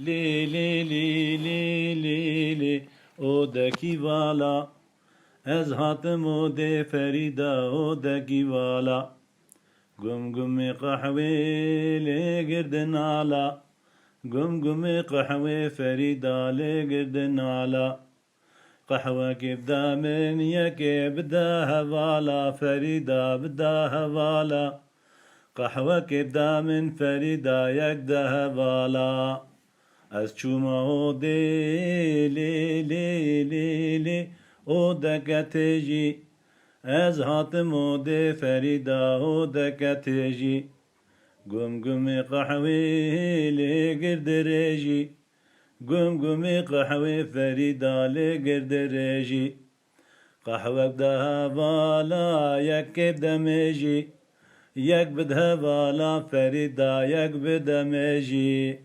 لی لی لی لی لی لی او دکی والا از هاتم و ده فریدا او دکی والا گم گم قحوه لی گردن علا گم گم قحوه فریدا لی گردن علا قحوة كبدا من يكبدا هوالا فريدا بدا هوالا قحوة كبدا من فريدا يكدا هوالا از چوما دي لي لي لي لي او دكتجي از هاتم دي فريدا او دكتجي قم قم قحوة لي قردرجي قم قم قحوة فريدة لقرد ريجي قحوة بدها بالا يك بدمجي يك بدها بالا فريدة يك بدمجي